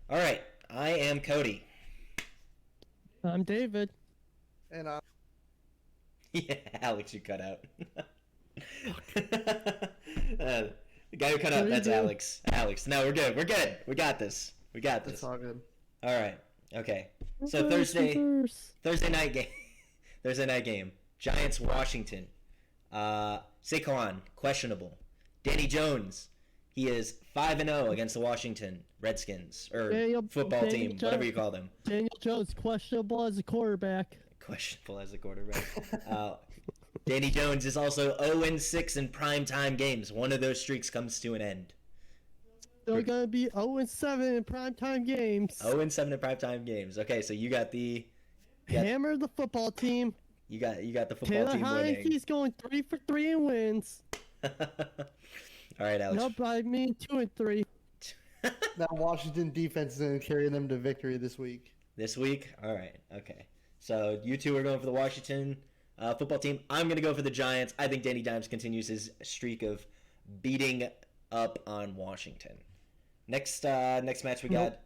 All right, I am Cody. I'm David. And Yeah, Alex, you cut out. The guy who cut What out, are you that's doing? Alex. Alex, no, we're good. We're good. We got this. We got it's this. all good. All right. Okay. So Reverse, reverse. Thursday night game. Thursday night game. Giants Washington. Saquon questionable. Danny Jones. He is 5-0 against the Washington Redskins or football team, whatever you call them. Daniel Jones, questionable as a quarterback. Questionable as a quarterback. Danny Jones is also 0-6 in primetime games. One of those streaks comes to an end. They're going to be 0-7 in primetime games. 0-7 in primetime games. Okay, so you got Hammer the football team. you got the football Taylor team winning. Heineke's going 3 for 3 in wins. All right, Alex. No, but I mean 2 and 3. Now Washington defense is going to carry them to victory this week. This week? All right. Okay. So you two are going for the Washington football team. I'm going to go for the Giants. I think Danny Dimes continues his streak of beating up on Washington. Next match we got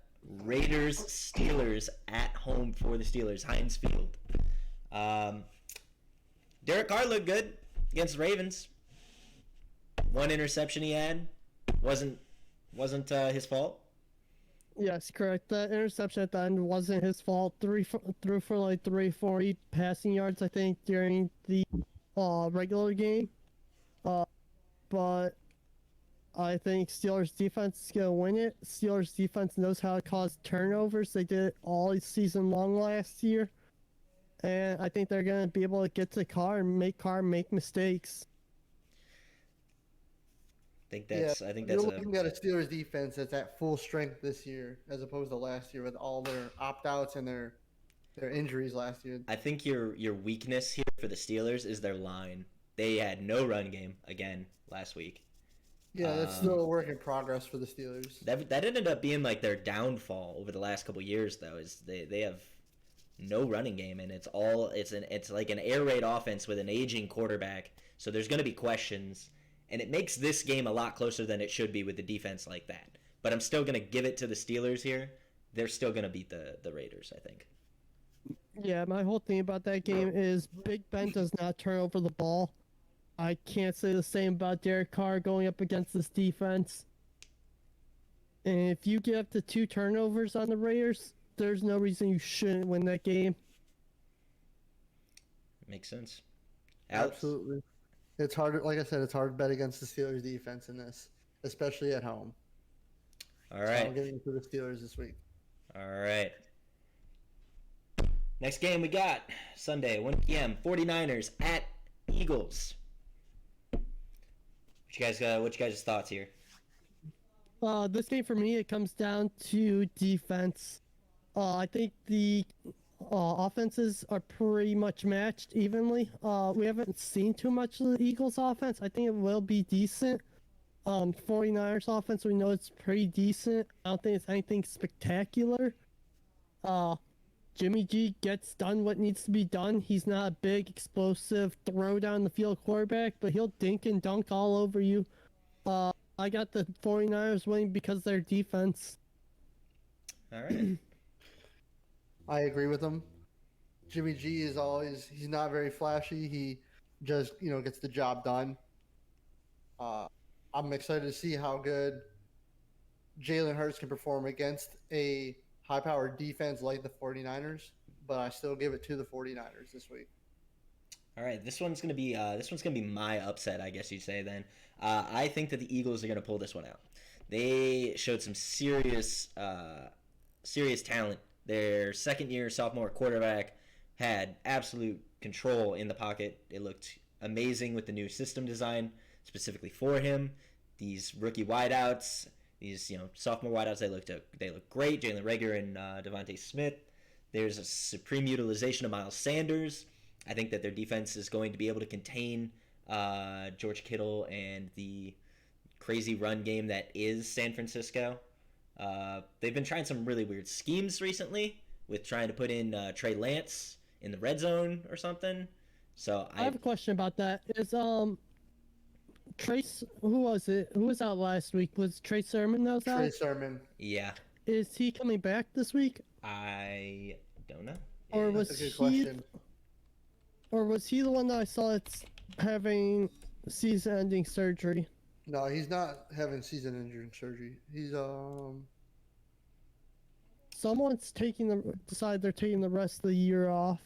Raiders Steelers at home for the Steelers, Heinz Field. Derek Carr looked good against the Ravens. One interception he had wasn't his fault. Yes, correct. That interception at the end wasn't his fault. Threw for like 340 passing yards, I think, during the regular game. But I think Steelers defense is gonna win it. Steelers defense knows how to cause turnovers. They did it all season long last year, and I think they're gonna be able to get to Carr and make Carr make mistakes. I think that's You're looking at a Steelers defense that's at full strength this year, as opposed to last year with all their opt-outs and their injuries last year. I think your weakness here for the Steelers is their line. They had no run game again last week. Yeah, that's still a work in progress for the Steelers. That ended up being like their downfall over the last couple years, though. Is they have no running game, and it's like an air raid offense with an aging quarterback. So there's going to be questions, and it makes this game a lot closer than it should be with the defense like that. But I'm still going to give it to the Steelers here. They're still going to beat the Raiders, I think. Yeah, my whole thing about that game is Big Ben does not turn over the ball. I can't say the same about Derek Carr going up against this defense. And if you get up to 2 turnovers on the Raiders, there's no reason you shouldn't win that game. Makes sense. Alex? Absolutely. It's hard, like I said, it's hard to bet against the Steelers defense in this, especially at home. All So right. I'm getting to the Steelers this week. All right. Next game we got Sunday, 1 p.m. 49ers at Eagles. What you guys' thoughts here? This game for me, it comes down to defense. I think the offenses are pretty much matched evenly. We haven't seen too much of the Eagles offense. I think it will be decent. 49ers offense, we know it's pretty decent. I don't think it's anything spectacular. Jimmy G gets done what needs to be done. He's not a big, explosive, throw down the field quarterback, but he'll dink and dunk all over you. I got the 49ers winning because of their defense. All right. I agree with him. Jimmy G he's not very flashy. He just, gets the job done. I'm excited to see how good Jalen Hurts can perform against a high-powered defense like the 49ers, but I still give it to the 49ers this week. All right, this one's gonna be my upset, I guess you'd say. Then I think that the Eagles are gonna pull this one out. They showed some serious talent. Their second-year sophomore quarterback had absolute control in the pocket. It looked amazing with the new system design specifically for him. These rookie wideouts, these sophomore wideouts, they look great. Jalen Reagor and Devontae Smith. There's a supreme utilization of Miles Sanders. I think that their defense is going to be able to contain George Kittle and the crazy run game that is San Francisco. They've been trying some really weird schemes recently with trying to put in Trey Lance in the red zone or something. So I have a question about that. Is Trace, who was it? Who was out last week? Was Trey Sermon that was out? Trey Sermon. Yeah. is he coming back this week? I don't know. Or That's was a good he question. or was he the one that I saw that's having season-ending surgery? No, he's not having season-ending surgery. He's Someone's decided they're taking the rest of the year off.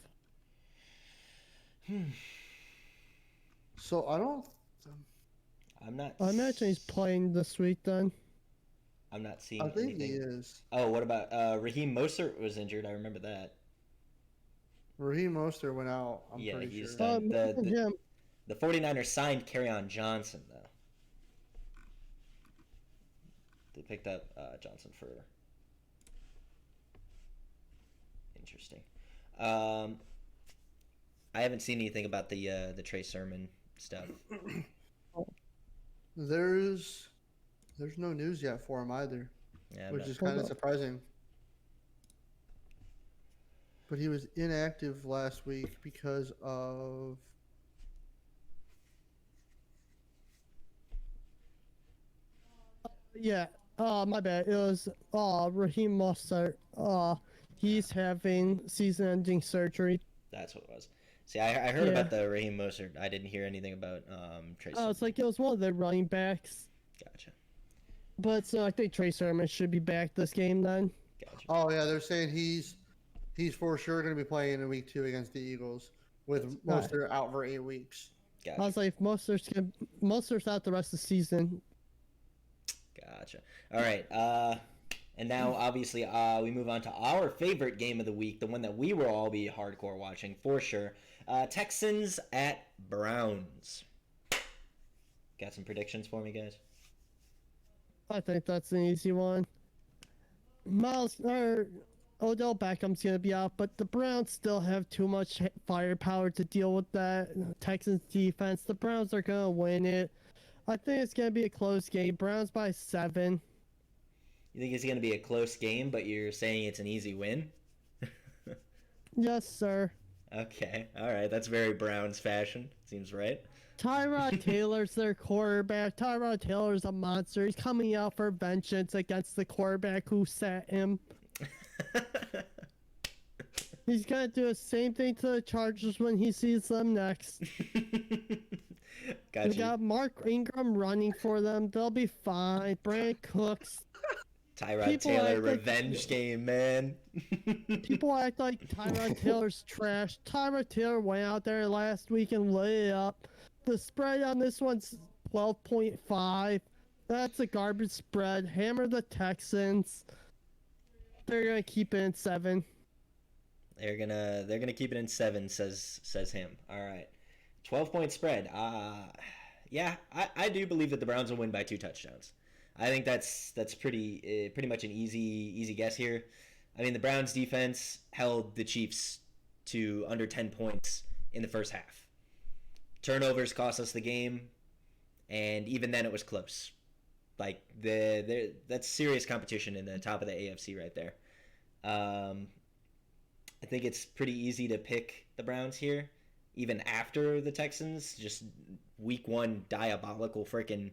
So I don't. I'm not. I imagine he's playing this week then. I'm not seeing I think anything. he is. Oh, what about Raheem Mostert was injured? I remember that. Raheem Mostert went out. I'm Yeah, pretty he's sure. done. Him. The 49ers signed Kerryon Johnson though. They picked up Johnson for. Interesting. I haven't seen anything about the Trey Sermon stuff. There's no news yet for him either, Yeah, which is kind of surprising. But he was inactive last week because of Yeah. My bad. It was Raheem Mostert. He's having season-ending surgery. That's what it was. See, I heard about the Raheem Mostert. I didn't hear anything about Trey Sermon. Oh, it's like it was one of their running backs. Gotcha. But so I think Trey Sermon should be back this game then. Gotcha. Oh yeah, they're saying he's for sure going to be playing in week 2 against the Eagles, with Mostert out for 8 weeks. Gotcha. I was like, if Mostert's out the rest of the season. Gotcha. All right. And now, obviously, we move on to our favorite game of the week, the one that we will all be hardcore watching for sure. Texans at Browns. Got some predictions for me, guys? I think that's an easy one. Odell Beckham's gonna be out, but the Browns still have too much firepower to deal with that Texans defense. The Browns are gonna win it. I think it's gonna be a close game. Browns by 7. You think it's going to be a close game, but you're saying it's an easy win? Yes, sir. Okay. All right. That's very Browns fashion. Seems right. Tyrod Taylor's their quarterback. Tyrod Taylor's a monster. He's coming out for vengeance against the quarterback who sat him. He's gonna do the same thing to the Chargers when he sees them next. Gotcha. We got Mark Ingram running for them. They'll be fine. Brand Cooks. Tyrod Taylor revenge game, man. People act like Tyrod Taylor's trash. Tyrod Taylor went out there last week and lit it up. The spread on this one's 12.5. That's a garbage spread. Hammer the Texans. They're gonna keep it in 7. They're gonna keep it in 7, says him. All right, 12-point spread. Yeah, I do believe that the Browns will win by 2 touchdowns. I think that's pretty much an easy guess here. I mean, the Browns defense held the Chiefs to under 10 points in the first half. Turnovers cost us the game, and even then it was close. Like that's serious competition in the top of the AFC right there. I think it's pretty easy to pick the Browns here, even after the Texans. Just week 1 diabolical freaking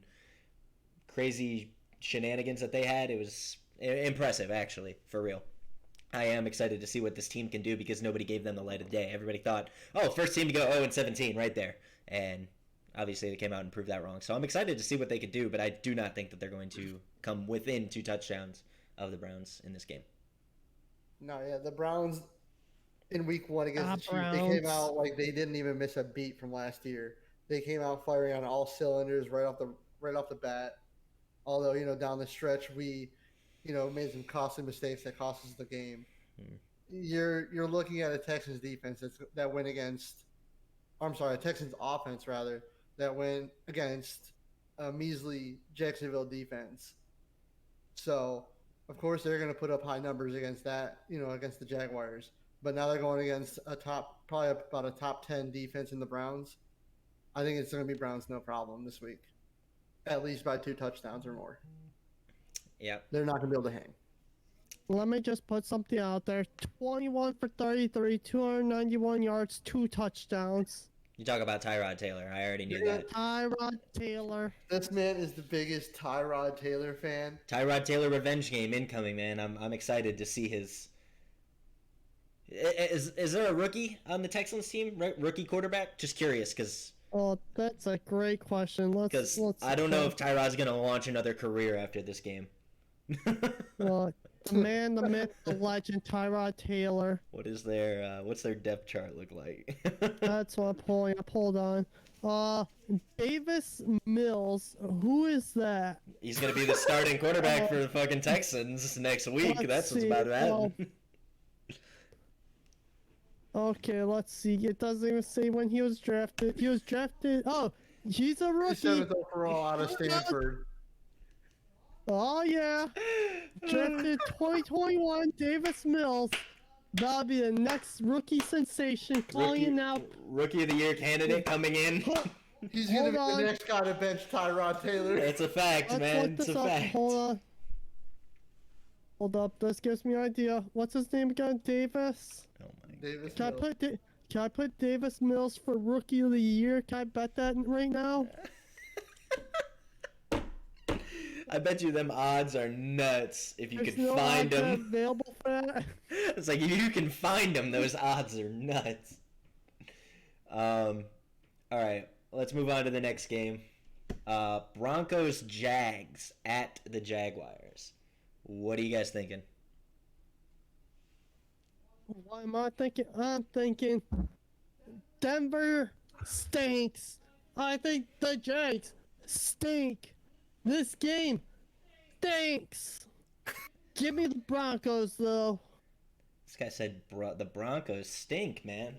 crazy shenanigans that they had. It was impressive, actually, for real. I am excited to see what this team can do because nobody gave them the light of day. Everybody thought, oh, first team to go 0-17 right there. And obviously they came out and proved that wrong. So I'm excited to see what they could do, but I do not think that they're going to come within 2 touchdowns of the Browns in this game. No, yeah, the Browns in week 1 against the Chiefs, Browns. they came out like they didn't even miss a beat from last year. They came out firing on all cylinders right off the bat. Although, down the stretch we, made some costly mistakes that cost us the game. You're looking at a Texans defense that went against, a Texans offense rather, that went against a measly Jacksonville defense. So, of course, they're going to put up high numbers against that, against the Jaguars. But now they're going against probably about a top 10 defense in the Browns. I think it's going to be Browns no problem this week. At least by 2 touchdowns or more. Yeah. They're not going to be able to hang. Let me just put something out there. 21 for 33, 291 yards, 2 touchdowns. You talk about Tyrod Taylor. I already knew that. Tyrod Taylor. This man is the biggest Tyrod Taylor fan. Tyrod Taylor revenge game incoming, man. I'm excited to see his. Is there a rookie on the Texans team? Rookie quarterback? Just curious, because. Oh, that's a great question. Let's I don't know if Tyrod's gonna launch another career after this game. Well, the man, the myth, the legend, Tyrod Taylor. What's their depth chart look like? That's what I'm pulling up. Hold on. Davis Mills. Who is that? He's gonna be the starting quarterback for the fucking Texans next week. That's what's about to happen. Okay, let's see. It doesn't even say when he was drafted. He was drafted. Oh, he's a rookie. 7th overall out of Stanford. Oh yeah, drafted 2021. Davis Mills. That'll be the next rookie sensation. Calling it now. Rookie of the year candidate coming in. He's gonna be the next guy to bench Tyrod Taylor. It's a fact, man. It's a fact. Hold on. Hold up. This gives me an idea. What's his name again? Davis. Oh my. Davis Can Mills. I put Davis Mills for rookie of the year? Can I bet that right now? I bet you them odds are nuts if you There's can no find odds them. available for that. It's like if you can find them, those odds are nuts. All right, let's move on to the next game. Broncos Jags at the Jaguars. What are you guys thinking? What am I thinking? I'm thinking Denver stinks. I think the Jags stink. This game stinks. Give me the Broncos, though. This guy said the Broncos stink, man.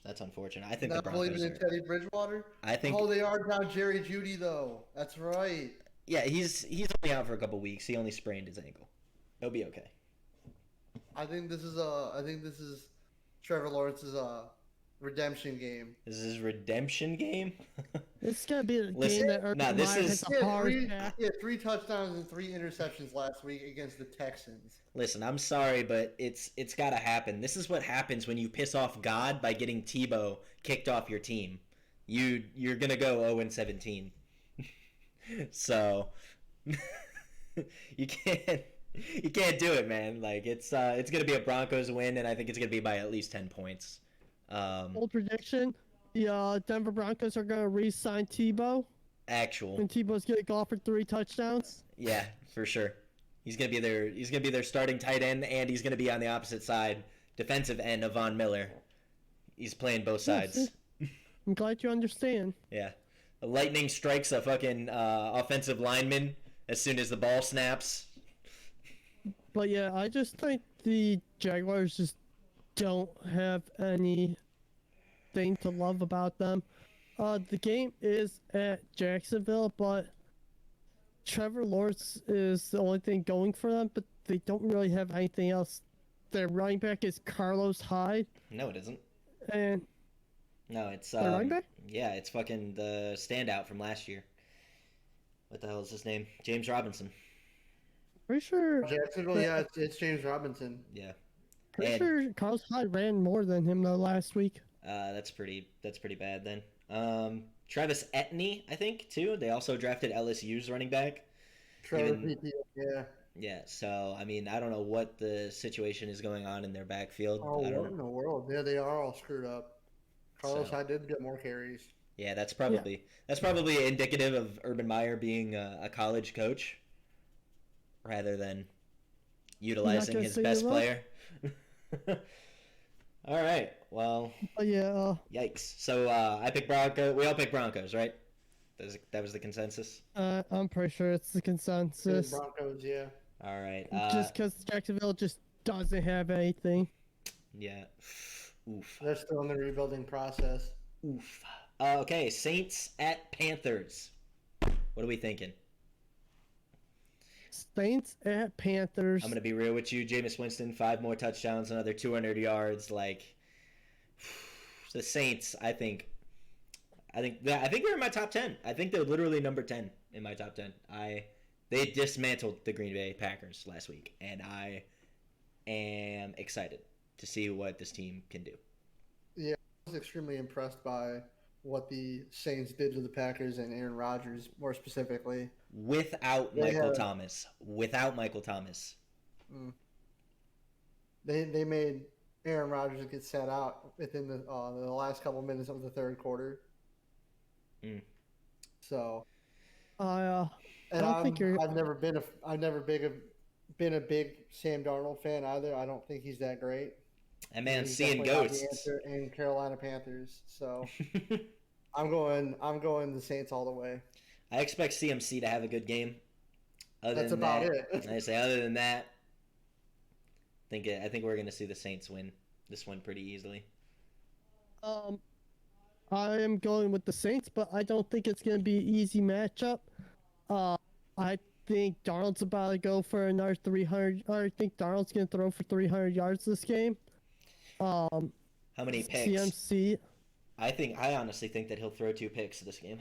That's unfortunate. I think Not the Broncos believing in are... Teddy Bridgewater. I think... Oh, they are down Jerry Jeudy though. That's right. Yeah, he's only out for a couple weeks. He only sprained his ankle. He'll be okay. I think this is Trevor Lawrence's redemption game. This is his redemption game. This is gonna be the Listen, game that Urban nah, this Meyer is- hits a hard pass. He had 3 touchdowns and 3 interceptions last week against the Texans. Listen, I'm sorry, but it's got to happen. This is what happens when you piss off God by getting Tebow kicked off your team. You're gonna go 0-17. So you can't do it, man. Like it's gonna be a Broncos win, and I think it's gonna be by at least 10 points. Bold prediction: the Denver Broncos are gonna re-sign Tebow, Actual, and Tebow's gonna go for 3 touchdowns. yeah, for sure. He's gonna be their starting tight end, and he's gonna be on the opposite side, defensive end of Von Miller. He's playing both sides. I'm glad you understand. Yeah. The lightning strikes a fucking offensive lineman as soon as the ball snaps. But yeah, I just think the Jaguars just don't have anything to love about them. The game is at Jacksonville, but Trevor Lawrence is the only thing going for them, but they don't really have anything else. Their running back is Carlos Hyde. No, it isn't. And No, it's running back? yeah, it's fucking the standout from last year. What the hell is his name? James Robinson. pretty sure Jacksonville, yeah, it's James Robinson. Yeah. pretty And- sure Carlos Hyde ran more than him though last week. That's pretty bad then. Travis Etienne, I think, too. They also drafted LSU's running back. Trevor Even- P.T., yeah. Yeah, so I mean, I don't know what the situation is going on in their backfield. Oh, I don't what in the world? Yeah, they are all screwed up. Carlos So- Hyde did get more carries. Yeah, that's probably indicative of Urban Meyer being a college coach rather than utilizing gonna his say best you're player. All right. Well, But yeah, yikes. So I picked Broncos. We all picked Broncos, right? That was the consensus. I'm pretty sure it's the The consensus. Broncos, yeah. All right. Just because Jacksonville just doesn't have anything. Yeah. Oof. They're still in the rebuilding process. Oof. Okay, Saints at Panthers. What are we thinking? Saints at Panthers. I'm gonna be real with you. Jameis Winston, 5 more touchdowns, another 200 yards. Like the Saints, I think they're in my top 10. I think they're literally number 10 in my top 10. They dismantled the Green Bay Packers last week, and I am excited to see what this team can do. was extremely impressed by what the Saints did to the Packers and Aaron Rodgers, more specifically. Without Michael Thomas. Mm, they made Aaron Rodgers get sat out within the last couple minutes of the third quarter. Mm. So, I and don't think you're. I've never been a big Sam Darnold fan either. I don't think he's that great. And man, He's seeing definitely not ghosts. the answer in Carolina Panthers. So I'm going the Saints all the way. I expect CMC to have a good game. That's about it. I say other than that, I think we're going to see the Saints win this one pretty easily. I am going with the Saints, but I don't think it's going to be an easy matchup. I think Darnold's about to go for another 300. I think Darnold's going to throw for 300 yards this game. How many picks? CMC. I honestly think that he'll throw 2 picks this game.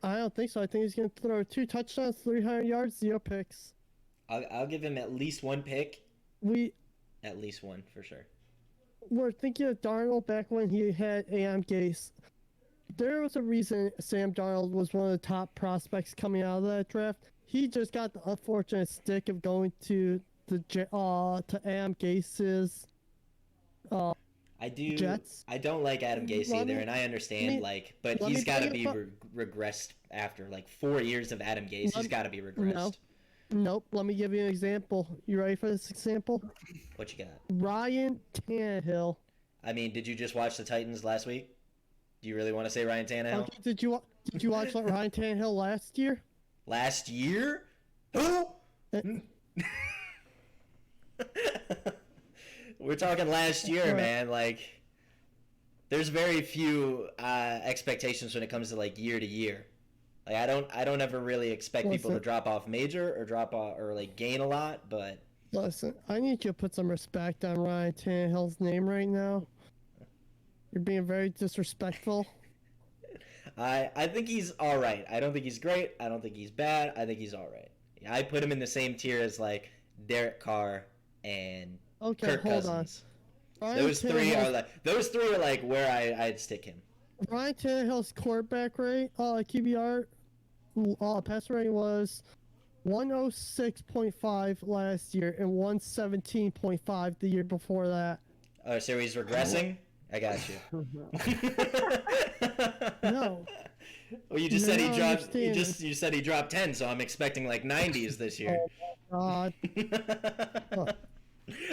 I don't think so. I think he's going to throw 2 touchdowns, 300 yards, 0 picks. I'll give him at least 1 pick. At least 1 for sure. We're thinking of Darnold back when he had Adam Gase. There was a reason Sam Darnold was one of the top prospects coming out of that draft. He just got the unfortunate stick of going to Adam Gase's Jets. I don't like Adam Gase either, and I understand, but he's got to be regressed after 4 years of Adam Gase. He's got to be regressed. Nope. Let me give you an example. You ready for this example? What you got? Ryan Tannehill. I mean, did you just watch the Titans last week? Do you really want to say Ryan Tannehill? Okay, did you watch Ryan Tannehill last year? Last year? Who? We're talking last year, man. There's very few expectations when it comes to year to year. I don't ever really expect people to drop off major or drop off or gain a lot, but listen, I need you to put some respect on Ryan Tannehill's name right now. You're being very disrespectful. I think he's all right. I don't think he's great. I don't think he's bad. I think he's all right. I put him in the same tier as Derek Carr and Kirk Cousins. Those three are where I'd stick him. Ryan Tannehill's quarterback rate, QBR, pass rating was 106.5 last year and 117.5 the year before that. Oh, so he's regressing? I got you. No. Well, you just said he dropped. You said he dropped 10, so I'm expecting 90s this year. Oh, God.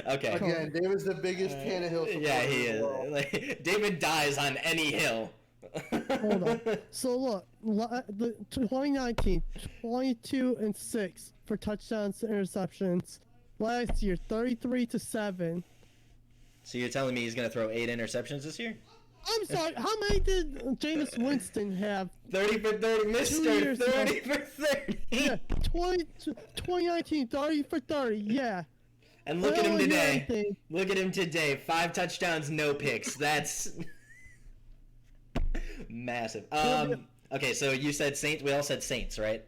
Okay. Again, David's the biggest Tannehill supporter. Yeah, he is. David dies on any hill. Hold on. So look, the 2019, 22-6 for touchdowns and interceptions. Last year, 33-7. So you're telling me he's gonna throw 8 interceptions this year? I'm sorry. How many did Jameis Winston have? 30 for 30, Mister. 30 for 30. Yeah, 2019, 30 for 30. Yeah. And look at him today. Look at him today. 5 touchdowns, no picks. That's massive. Okay, so you said Saints. We all said Saints, right?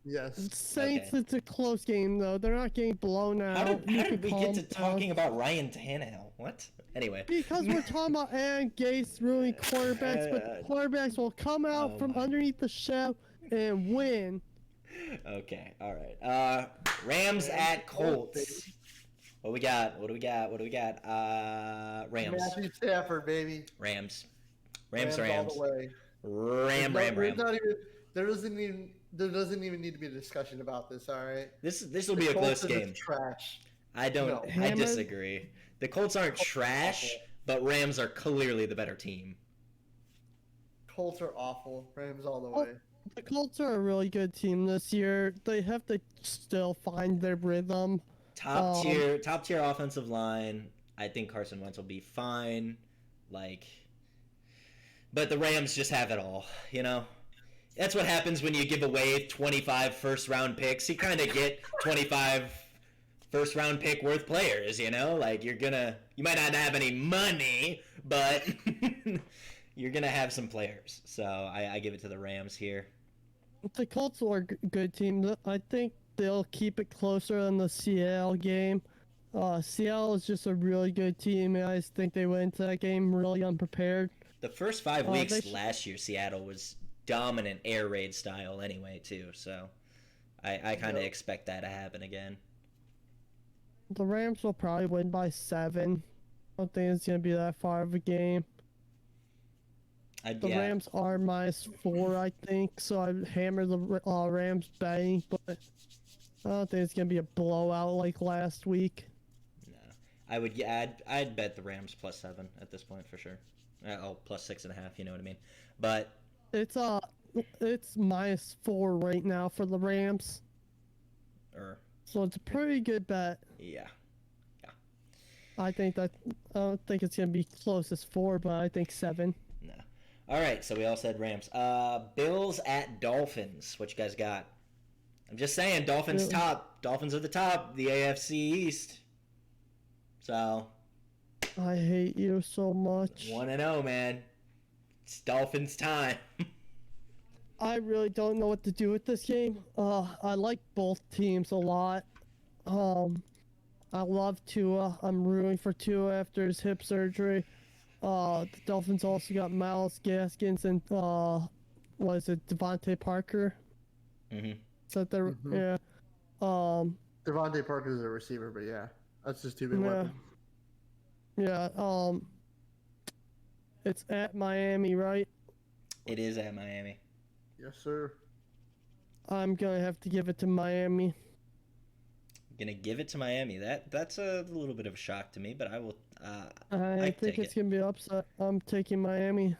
Yes. Saints, Okay. It's a close game, though. They're not getting blown out. How did we get to talking about Ryan Tannehill? What? Anyway. Because we're talking about Adam Gase ruining quarterbacks, but quarterbacks will come out from underneath the shell and win. Okay, all right. Rams at Colts. What we got? Rams. Matthew Stafford, baby. Rams. All the way. Ram. There doesn't even need to be a discussion about this. All right. This will be a close game. Trash. I disagree. The Colts aren't trash, but Rams are clearly the better team. Colts are awful. Rams all the way. The Colts are a really good team this year. They have to still find their rhythm. Top tier offensive line. I think Carson Wentz will be fine. But the Rams just have it all, That's what happens when you give away 25 first-round picks. You kind of get 25 first-round pick worth players, You might not have any money, but you're going to have some players. So I give it to the Rams here. The Colts are a good team. I think they'll keep it closer than the Seattle game. Seattle is just a really good team, and I just think they went into that game really unprepared. The first 5 they weeks sh- last year, Seattle was dominant air raid style anyway, too. So I kind of Yep. expect that to happen again. The Rams will probably win by 7. I don't think it's going to be that far of a game. The Yeah, Rams are -4, I think, so I'd hammer the Rams betting, but I don't think it's going to be a blowout like last week. no, I'd bet the Rams +7 at this point for sure. Plus 6.5. You know what I mean? But It's -4 right now for the Rams, so it's a pretty good bet. yeah. I don't think it's going to be close as 4, but I think 7. No. All right, so we all said Rams. Bills at Dolphins. What you guys got? I'm just saying, Dolphins Bills. top. Dolphins are the top. The AFC East. So I hate you so much. 1-0, man. It's Dolphins time. I really don't know what to do with this game. I like both teams a lot. I love Tua. I'm rooting for Tua after his hip surgery. The Dolphins also got Miles Gaskins and was it Devontae Parker? Mm-hmm. Is that their yeah? Devontae Parker's a receiver, but yeah, that's just 2 big Yeah. weapons. Yeah. It's at Miami, right? It is at Miami. Yes, sir. I'm gonna have to give it to Miami. Gonna give it to Miami. That's a little bit of a shock to me, but I will. I I think take it's it. gonna be upset. I'm taking Miami.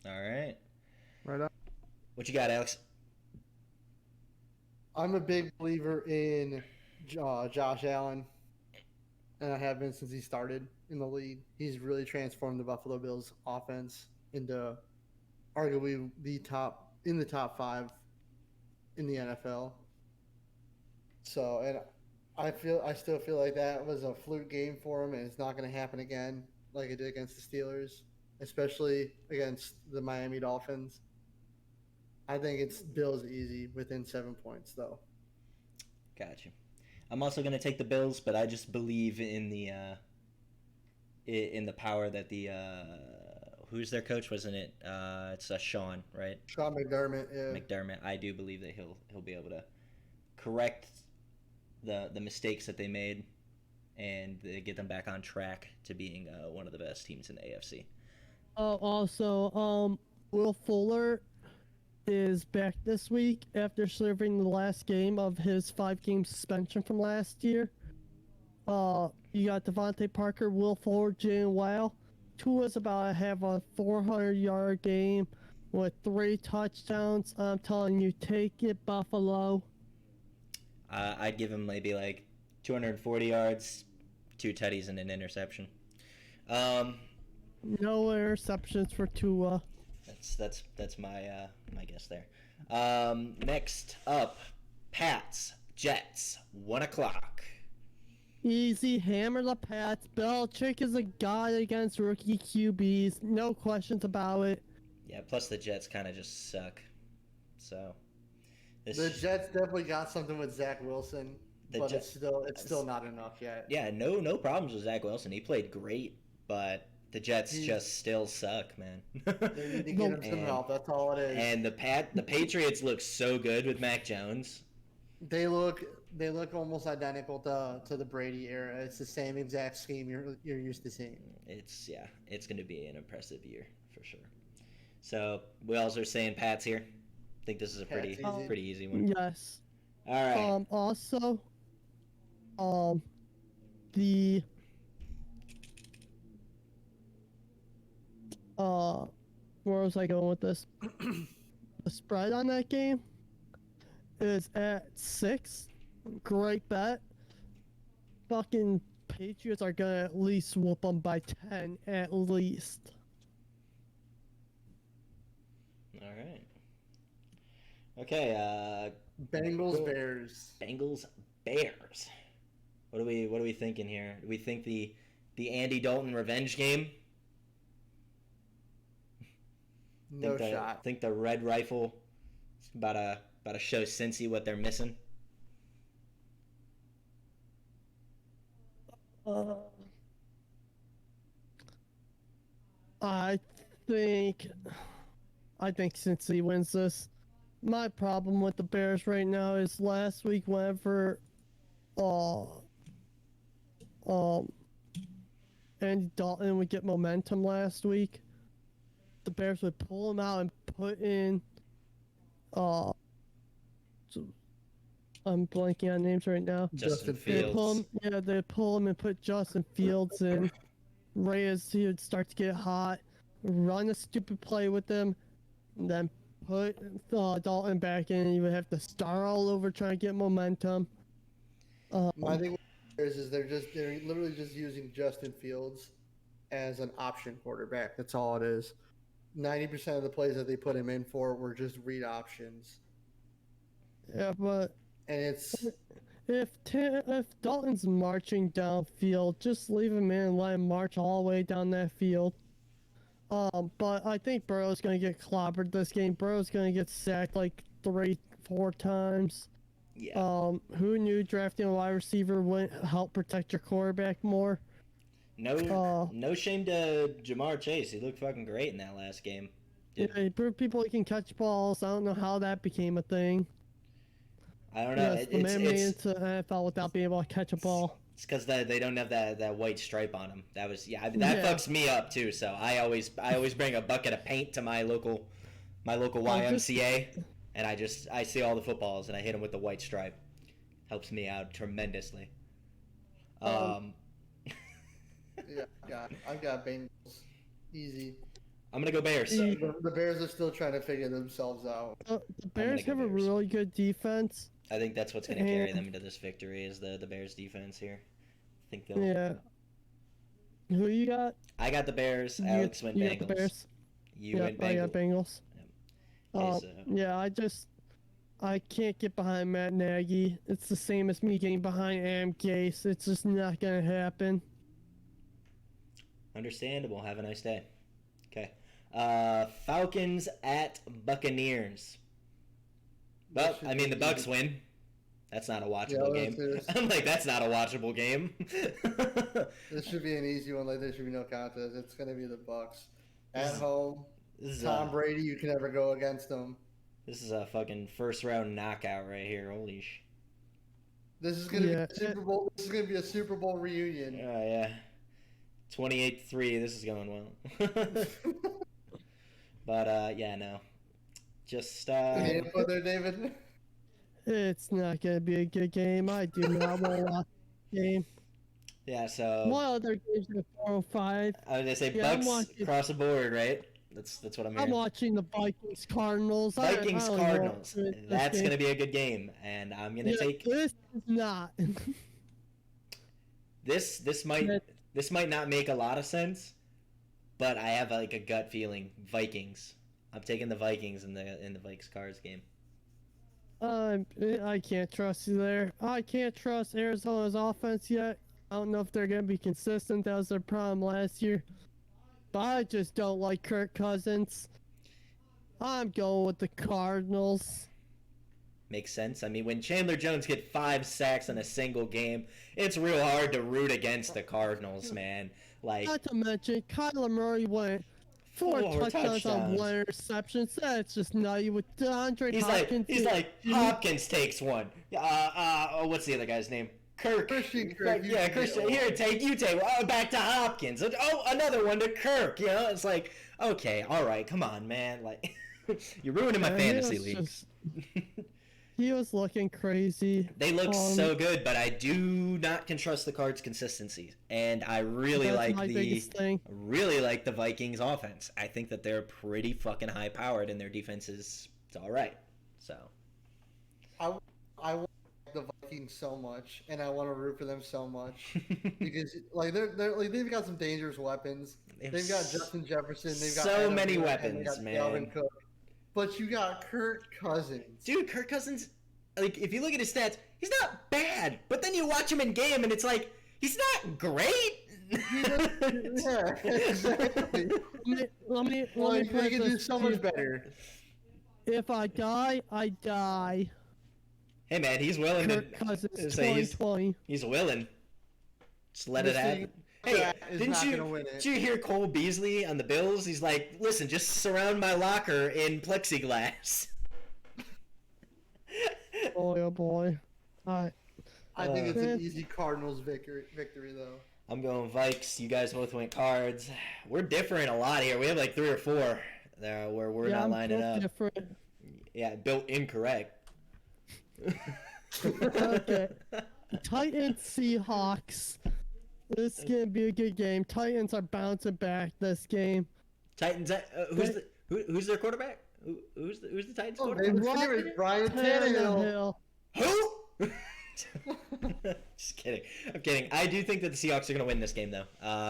All right. Right on. What you got, Alex? I'm a big believer in Josh Allen, and I have been since he started in the league. He's really transformed the Buffalo Bills offense into arguably the top 5 in the NFL. So, and I still feel like that was a fluke game for him, and it's not going to happen again like it did against the Steelers, especially against the Miami Dolphins. I think it's Bills easy within 7 points, though. Gotcha. I'm also gonna take the Bills, but I just believe in the power that the who's their coach? Wasn't it? It's Sean, right? Sean McDermott, yeah. McDermott. I do believe that he'll be able to correct the mistakes that they made and get them back on track to being one of the best teams in the AFC. Also, Will Fuller is back this week after serving the last game of his 5-game suspension from last year. You got Devontae Parker, Will Fuller, Jalen Wow. Tua's about to have a 400-yard game with 3 touchdowns. I'm telling you, take it, Buffalo. I'd give him maybe like 240 yards, 2 tutties, and an interception. No interceptions for Tua. That's my my guess there. Next up, Pats, Jets, 1:00. Easy, hammer the Pats. Belichick is a god against rookie QBs. No questions about it. Yeah, plus the Jets kind of just suck. So The Jets definitely got something with Zach Wilson, but it's still not enough yet. Yeah, no problems with Zach Wilson. He played great, but the Jets just still suck, man. They need to get him some help. That's all it is. And the Patriots look so good with Mac Jones. They look almost identical to the Brady era. It's the same exact scheme you're used to seeing. It's going to be an impressive year for sure. So we also are saying Pats here. I think this is a pretty easy one. Yes. All right. Also, the where was I going with this? The spread on that game is at 6. Great bet. Fucking Patriots are gonna at least whoop them by 10 at least. All right. Okay. Bengals Bears. Bengals Bears. What are we thinking here? Do we think the Andy Dalton revenge game? No shot. Think the Red Rifle is about to show Cincy what they're missing. Uh, I think I think Cincy wins this. My problem with the Bears right now is last week whenever uh um Andy Dalton would get momentum last week, the Bears would pull him out and put in uh I'm blanking on names right now. Justin They pull Fields. him, they pull him and put Justin Fields in. Right as he would start to get hot, run a stupid play with him, and then put Dalton back in, and you would have to start all over trying to get momentum. My thing with the Bears is they're literally just using Justin Fields as an option quarterback. That's all it is. 90% of the plays that they put him in for were just read options, Yeah, but and it's if Dalton's marching downfield, just leave him in and let him march all the way down that field. But I think Burrow's gonna get clobbered this game. Burrow's gonna get sacked like 3-4 times. Yeah. Who knew drafting a wide receiver wouldn't help protect your quarterback more? No shame to Jamar Chase. He looked fucking great in that last game. Yeah, he proved people he can catch balls. I don't know how that became a thing. I don't know. Yes, the man made it to the NFL without being able to catch a ball. It's because they don't have that white stripe on them. That Yeah. fucks me up too. So I always bring a bucket of paint to my local YMCA, and I see all the footballs and I hit them with the white stripe. Helps me out tremendously. yeah, I've got Bengals easy. I'm gonna go Bears. The Bears are still trying to figure themselves out. The Bears go have a Bears. really good defense. I think that's what's gonna carry them into this victory is the Bears defense here. I think they'll. Yeah. Who you got? I got the Bears. Alex went you Bengals. got the Bears. You Yeah, went I got Bengals. Bengals. Okay, so- Yeah, I can't get behind Matt Nagy. It's the same as me getting behind Adam Gase. It's just not gonna happen. Understandable. Have a nice day. Okay. Falcons at Buccaneers. Well, I mean, the Bucks win. That's not a watchable game. I'm like, that's not a watchable game. This should be an easy one. Like there should be no contest. It's gonna be the Bucks at home. This is Tom Brady, you can never go against them. This is a fucking first round knockout right here. Holy sh. This is gonna be a Super Bowl. This is gonna be a Super Bowl reunion. Yeah. 28-3. This is going well. But yeah, no. Just Any input there, David? It's not gonna be a good game. I do not want to watch the game. Yeah, so What other games are 405? I was gonna say Yeah, I'm Bucks watching- across the board, right? That's what I'm I'm hearing. watching the Vikings Cardinals. Vikings I don't Cardinals. know this That's game. gonna be a good game, and I'm gonna take This is not. this. This might not make a lot of sense, but I have like a gut feeling Vikings. I'm taking the Vikings in the Vikes Cards game. I can't trust you there. I can't trust Arizona's offense yet. I don't know if they're gonna be consistent. That was their problem last year. But I just don't like Kirk Cousins. I'm going with the Cardinals. Makes sense. I mean, when Chandler Jones get 5 sacks in a single game, it's real hard to root against the Cardinals, man. Like, Not to mention, Kyler Murray went 4 touchdowns on 1 interception. That's just nutty with DeAndre Hopkins. He's like Hopkins takes one. What's the other guy's name? Kirk. Christian Kirk. Yeah, Christian. Here, you take. Oh, back to Hopkins. Oh, another one to Kirk. You know, it's like, okay, all right, come on, man. Like, you're ruining my fantasy leagues. He was looking crazy. They look so good, but I do not can trust the Cards' consistency, and I really like the Vikings offense. I think that they're pretty fucking high powered, and their defense is all right. So, I want the Vikings so much, and I want to root for them so much because like they've got some dangerous weapons. They've got Justin Jefferson. They've got so Adam many Thielen, weapons, they got man. Dalvin Cook. But you got Kirk Cousins. Dude, Kirk Cousins, like, if you look at his stats, he's not bad. But then you watch him in game, and it's like, he's not great. Yeah, exactly. Let me They put can do so much better. If I die, I die. Hey, man, he's willing Kirk to Cousins, say 2020. he's willing. Just let it happen. Hey, did you hear Cole Beasley on the Bills? He's like, listen, just surround my locker in plexiglass. Boy, oh boy. All right. I think it's an easy Cardinals victory though. I'm going Vikes. You guys both went Cards. We're differing a lot here. We have like 3 or 4 there where we're not lining up. Different. Yeah, built incorrect. Okay. Titans Seahawks. This is gonna be a good game. Titans are bouncing back this game. Titans. Who's their quarterback? Who's the Titans quarterback? Ryan Tannehill. Who? Just kidding. I'm kidding. I do think that the Seahawks are gonna win this game though.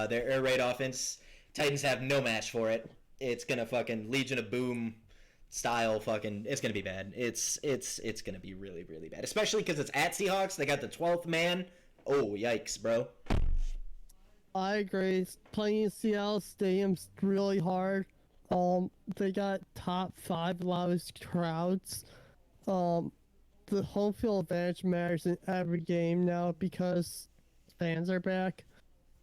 Their air raid offense. Titans have no match for it. It's gonna fucking Legion of Boom style fucking. It's gonna be bad. It's gonna be really really bad. Especially because it's at Seahawks. They got the 12th man. Oh yikes, bro. I agree. Playing in Seattle Stadium's really hard. They got top 5 loudest crowds. The home field advantage matters in every game now because fans are back.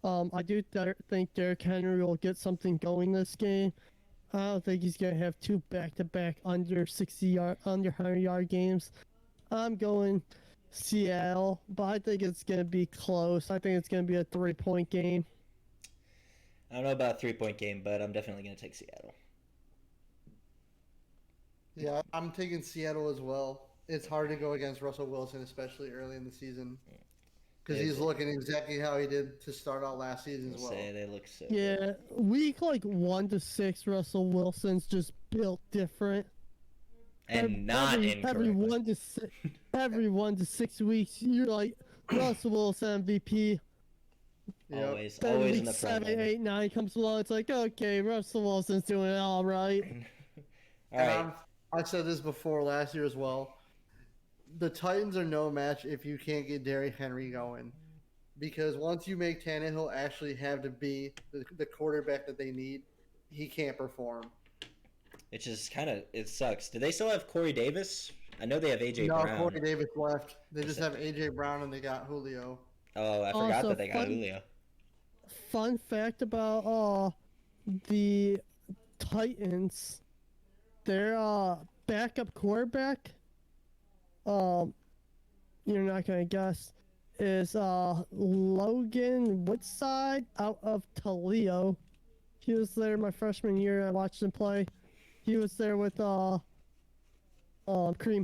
I do think Derrick Henry will get something going this game. I don't think he's gonna have 2 back-to-back under 100-yard games. I'm going Seattle, but I think it's going to be close. I think it's going to be a 3-point game. I don't know about a 3-point game, but I'm definitely going to take Seattle. Yeah, I'm taking Seattle as well. It's hard to go against Russell Wilson, especially early in the season, because he's looking exactly how he did to start out last season as well. They look so good. Week 1 to 6, Russell Wilson's just built different. And not incorrectly. Every 1 to 6 weeks, you're like Russell Wilson MVP. Always then in the front. 7, 8, 9 comes along. It's like, okay, Russell Wilson's doing it all right. All right. I said this before last year as well. The Titans are no match if you can't get Derrick Henry going, because once you make Tannehill actually have to be the quarterback that they need, he can't perform. It's just it sucks. Do they still have Corey Davis? I know they have AJ Brown. No, Corey Davis left. They just have AJ Brown and they got Julio. Oh, I forgot that they got Julio. Fun fact about the Titans, their backup quarterback, you're not gonna guess, is Logan Woodside out of Toledo. He was there my freshman year. I watched him play. He was there with Kareem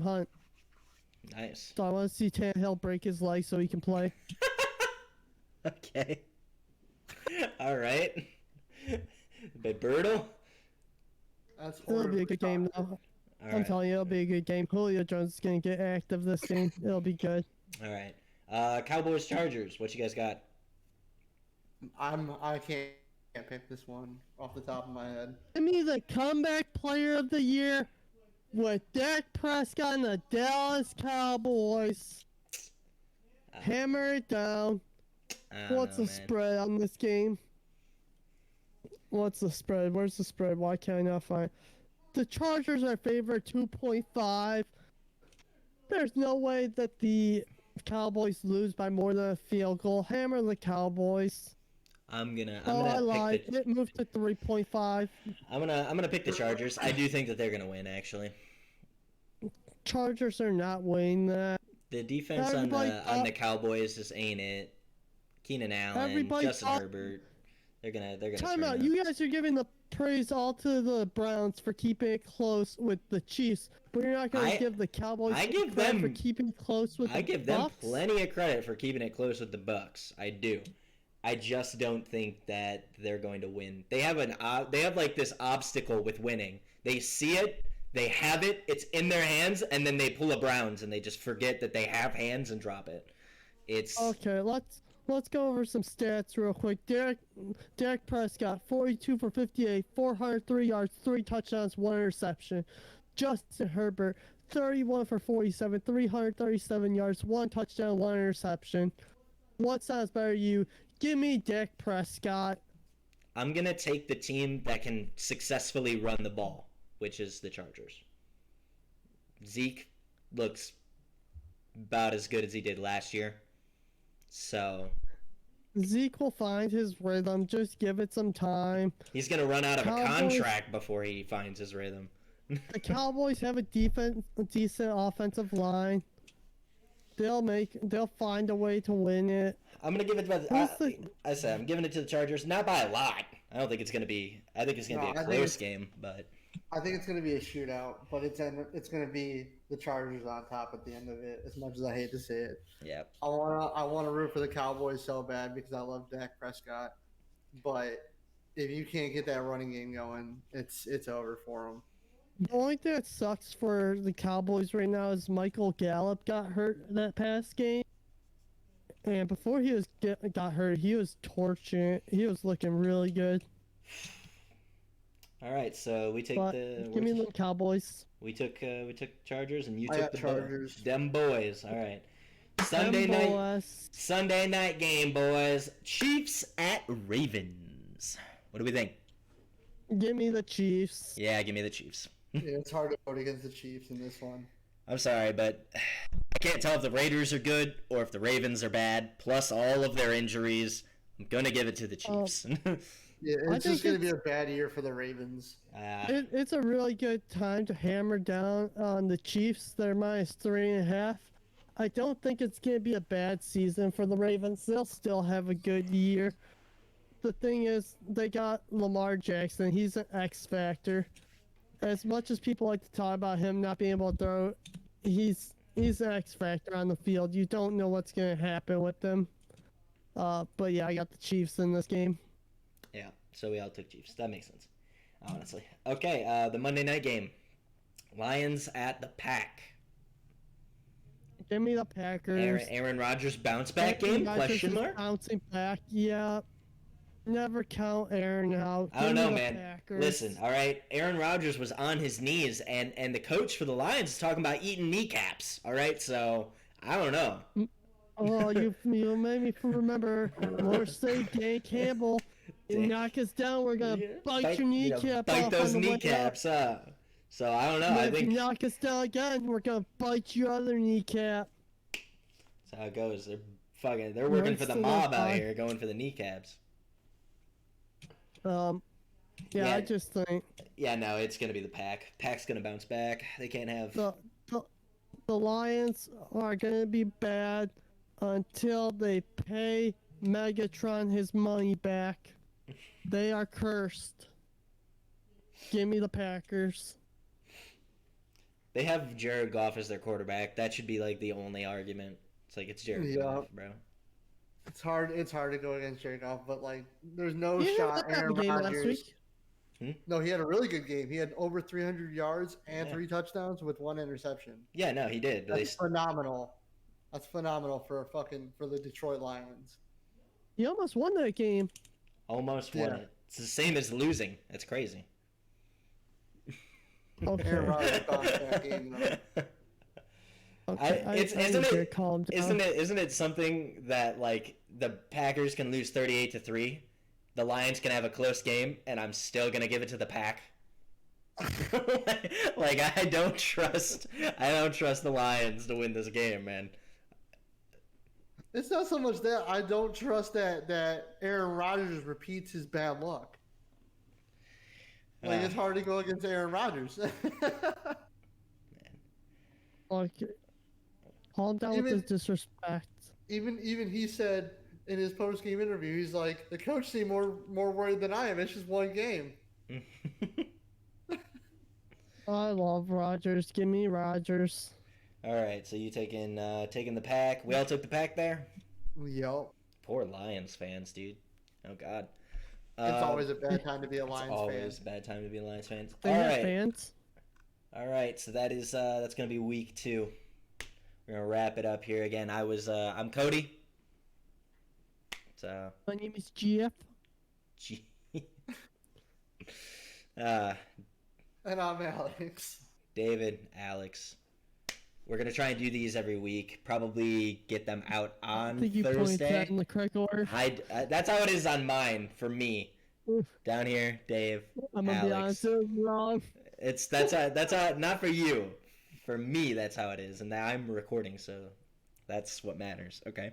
Hunt. Nice. So I want to see Tannehill break his leg so he can play. Okay. All right. Bit brutal. It'll be a good game, though. I'm telling you, it'll be a good game. Julio Jones is going to get active this game. It'll be good. All right. Cowboys Chargers. What you guys got? I can't pick this one off the top of my head. Give me the comeback player of the year with Dak Prescott and the Dallas Cowboys. Hammer it down. What's the spread on this game? What's the spread? Where's the spread? Why can't I not find it? The Chargers are favored 2.5. There's no way that the Cowboys lose by more than a field goal. Hammer the Cowboys. I'm gonna I lied. It moved to 3.5. I'm gonna pick the Chargers. I do think that they're gonna win, actually. Chargers are not winning that. The defense on the Cowboys just ain't it. Keenan Allen, Justin Herbert. They're gonna. Time out. You guys are giving the praise all to the Browns for keeping it close with the Chiefs, but you're not gonna give the Cowboys credit for keeping it close with the Bucks? I give them plenty of credit for keeping it close with the Bucks. I do. I just don't think that they're going to win. They have like this obstacle with winning. They see it, they have it, it's in their hands, and then they pull a Browns and they just forget that they have hands and drop it. It's okay. Let's go over some stats real quick. Dak Prescott, 42 for 58, 403 yards, 3 touchdowns, 1 interception. Justin Herbert, 31 for 47, 337 yards, 1 touchdown, 1 interception. What sounds better to you? Give me Dak Prescott. I'm going to take the team that can successfully run the ball, which is the Chargers. Zeke looks about as good as he did last year. So Zeke will find his rhythm. Just give it some time. He's gonna run out of a Cowboys- contract before he finds his rhythm. The Cowboys have a decent offensive line. They'll find a way to win it. I'm gonna give it to Who's the- I said I'm giving it to the Chargers, not by a lot. I don't think it's gonna be. I think it's gonna be a close game, but I think it's going to be a shootout, but it's going to be the Chargers on top at the end of it. As much as I hate to say it, yeah. I want to root for the Cowboys so bad because I love Dak Prescott, but if you can't get that running game going, it's over for them. The only thing that sucks for the Cowboys right now is Michael Gallup got hurt that past game. And before he got hurt, he was torching. He was looking really good. All right, so we take But give me the Cowboys. we took Chargers, and you I took got the Chargers. Them boys. All right. Them boys. Sunday night game, boys. Chiefs at Ravens. What do we think? Give me the Chiefs. Yeah, give me the Chiefs. Yeah, it's hard to vote against the Chiefs in this one. I'm sorry, but I can't tell if the Raiders are good or if the Ravens are bad. Plus all of their injuries, I'm gonna give it to the Chiefs. Yeah, I it's think just going to be a bad year for the Ravens. It's a really good time to hammer down on the Chiefs. They're -3.5. I don't think it's going to be a bad season for the Ravens. They'll still have a good year. The thing is, they got Lamar Jackson. He's an X factor. As much as people like to talk about him not being able to throw, he's an X factor on the field. You don't know what's going to happen with them. But yeah, I got the Chiefs in this game. Yeah, so we all took Chiefs. That makes sense, honestly. Okay, the Monday night game. Lions at the Pack. Give me the Packers. Aaron Rodgers bounce back game? Question mark? Bouncing back, yeah. Never count Aaron out. I don't Give me know, the man. Packers. Listen, all right. Aaron Rodgers was on his knees, and the coach for the Lions is talking about eating kneecaps. All right, so I don't know. Oh, you made me remember. More say Dan Campbell. You knock us down, we're gonna bite your kneecap bite off those on the way kneecaps up. So I don't know. up. I If think you knock us down again, we're gonna bite your other kneecap. that's how it goes. They're working for the mob out here, going for the kneecaps. Yeah, Yeah. I just think Yeah, no, it's gonna be the Pack. Pack's gonna bounce back. They can't have. the Lions are gonna be bad until they pay Megatron his money back. They are cursed. Give me the Packers. They have Jared Goff as their quarterback. That should be like the only argument. It's like it's Jared Yeah. Goff, bro. It's hard to go against Jared Goff, but like, there's no He shot. had a Aaron game last Rodgers. week. No, he had a really good game. He had over 300 yards and Yeah. 3 touchdowns with 1 interception. Yeah, no, he did. But That's phenomenal. That's phenomenal for the Detroit Lions. He almost won that game. almost won Yeah. it. It's the same as losing. That's crazy. Okay. Aaron Rodgers bounced that game, though. Okay. Isn't it something that like the Packers can lose 38-3, the Lions can have a close game, and I'm still gonna give it to the Pack? Like I don't trust the Lions to win this game, man. It's not so much that I don't trust that Aaron Rodgers repeats his bad luck. Like, it's hard to go against Aaron Rodgers. Okay. Calm down with Even- this disrespect. even he said in his post game interview, he's like, the coach seemed more worried than I am. It's just one game. I love Rodgers. Give me Rodgers. All right, so you taking the Pack? We all took the Pack there. Yep. Poor Lions fans, dude. Oh God. It's always a bad time to be a Lions It's always fan. a bad time to be a Lions fan. They All have right. fans. All right, so that's gonna be week 2. We're gonna wrap it up here again. I'm Cody. So My name is GF. G. And I'm Alex. David, Alex. We're gonna try and do these every week. Probably get them out I on think you pointed that Thursday. in the correct order. That's how it is on mine for me. Oof. Down here, Dave. I'm gonna be Alex. honest, it was wrong. That's how not for you. For me, that's how it is, and now I'm recording, so that's what matters. Okay.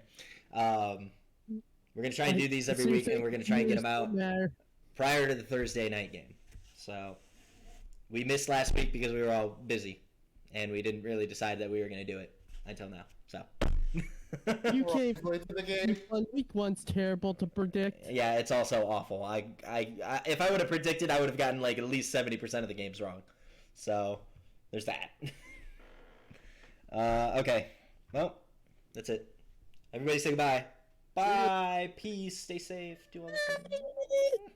We're gonna try and do these every week, and we're gonna try and get them out Matter. prior to the Thursday night game. So we missed last week because we were all busy, and we didn't really decide that we were gonna do it until now. So. You came Wait to the game. week one's terrible to predict. Yeah, it's also awful. I if I would have predicted, I would have gotten like at least 70% of the games wrong. So there's that. Okay. Well, that's it. Everybody say goodbye. Bye. Peace. Stay safe. Do all the things.